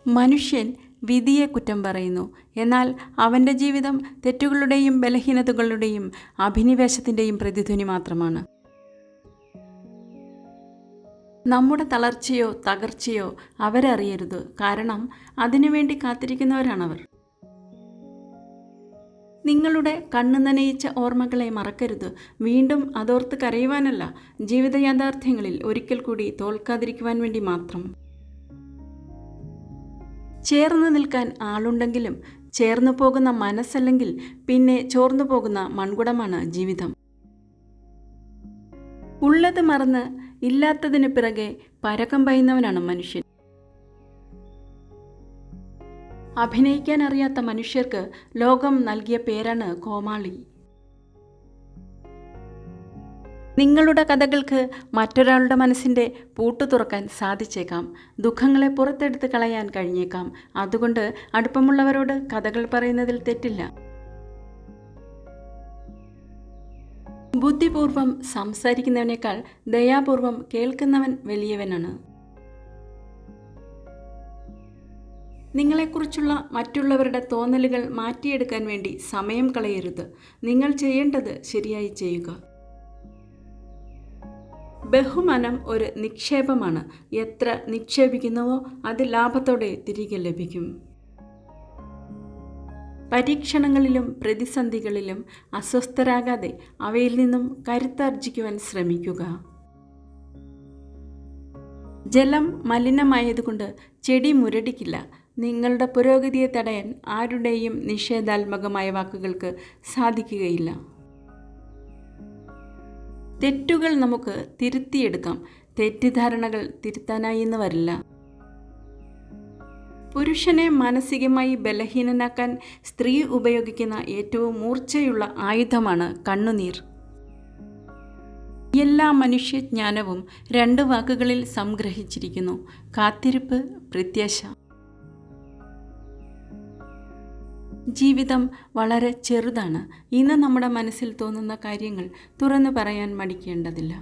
മനുഷ്യൻ വിധിയെ കുറ്റം പറയുന്നു. എന്നാൽ അവൻ്റെ ജീവിതം തെറ്റുകളുടെയും ബലഹീനതകളുടെയും അഭിനിവേശത്തിൻ്റെയും പ്രതിധ്വനി മാത്രമാണ്. നമ്മുടെ തളർച്ചയോ തകർച്ചയോ അവരറിയരുത്. കാരണം അതിനുവേണ്ടി കാത്തിരിക്കുന്നവരാണവർ. നിങ്ങളുടെ കണ്ണു നനയിച്ച ഓർമ്മകളെ മറക്കരുത്. വീണ്ടും അതോർത്ത് കരയുവാനല്ല, ജീവിത യാഥാർത്ഥ്യങ്ങളിൽ ഒരിക്കൽ കൂടി തോൽക്കാതിരിക്കുവാൻ വേണ്ടി മാത്രം. ചേർന്ന് നിൽക്കാൻ ആളുണ്ടെങ്കിലും ചേർന്നു പോകുന്ന മനസ്സല്ലെങ്കിൽ പിന്നെ ചോർന്നു പോകുന്ന മൺകുടമാണ് ജീവിതം. ഉള്ളത് മറന്ന് ഇല്ലാത്തതിന് പിറകെ പരക്കം പായുന്നവനാണ് മനുഷ്യൻ. അഭിനയിക്കാൻ അറിയാത്ത മനുഷ്യർക്ക് ലോകം നൽകിയ പേരാണ് കോമാളി. നിങ്ങളുടെ കഥകൾക്ക് മറ്റൊരാളുടെ മനസ്സിൻ്റെ പൂട്ടു തുറക്കാൻ സാധിച്ചേക്കാം. ദുഃഖങ്ങളെ പുറത്തെടുത്ത് കളയാൻ കഴിഞ്ഞേക്കാം. അതുകൊണ്ട് അടുപ്പമുള്ളവരോട് കഥകൾ പറയുന്നതിൽ തെറ്റില്ല. ബുദ്ധിപൂർവം സംസാരിക്കുന്നവനേക്കാൾ ദയാപൂർവം കേൾക്കുന്നവൻ വലിയവനാണ്. നിങ്ങളെക്കുറിച്ചുള്ള മറ്റുള്ളവരുടെ തോന്നലുകൾ മാറ്റിയെടുക്കാൻ വേണ്ടി സമയം കളയരുത്. നിങ്ങൾ ചെയ്യേണ്ടത് ശരിയായി ചെയ്യുക. ബഹുമാനം ഒരു നിക്ഷേപമാണ്. എത്ര നിക്ഷേപിക്കുന്നുവോ അത് ലാഭത്തോടെ തിരികെ ലഭിക്കും. പരീക്ഷണങ്ങളിലും പ്രതിസന്ധികളിലും അസ്വസ്ഥരാകാതെ അവയിൽ നിന്നും കരുത്താർജിക്കുവാൻ ശ്രമിക്കുക. ജലം മലിനമായതുകൊണ്ട് ചെടി മുരടിക്കില്ല. നിങ്ങളുടെ പുരോഗതിയെ തടയാൻ ആരുടെയും നിഷേധാത്മകമായ വാക്കുകൾക്ക് സാധിക്കുകയില്ല. തെറ്റുകൾ നമുക്ക് തിരുത്തിയെടുക്കാം. തെറ്റിദ്ധാരണകൾ തിരുത്താനായി എന്ന് വരില്ല. പുരുഷനെ മാനസികമായി ബലഹീനനാക്കാൻ സ്ത്രീ ഉപയോഗിക്കുന്ന ഏറ്റവും മൂർച്ചയുള്ള ആയുധമാണ് കണ്ണുനീർ. എല്ലാ മനുഷ്യജ്ഞാനവും 2 വാക്കുകളിൽ സംഗ്രഹിച്ചിരിക്കുന്നു: കാത്തിരിപ്പ്, പ്രത്യാശ. ജീവിതം വളരെ ചെറുതാണ്. ഇന്ന് നമ്മുടെ മനസ്സിൽ തോന്നുന്ന കാര്യങ്ങൾ തുറന്നു പറയാൻ മടിക്കേണ്ടതില്ല.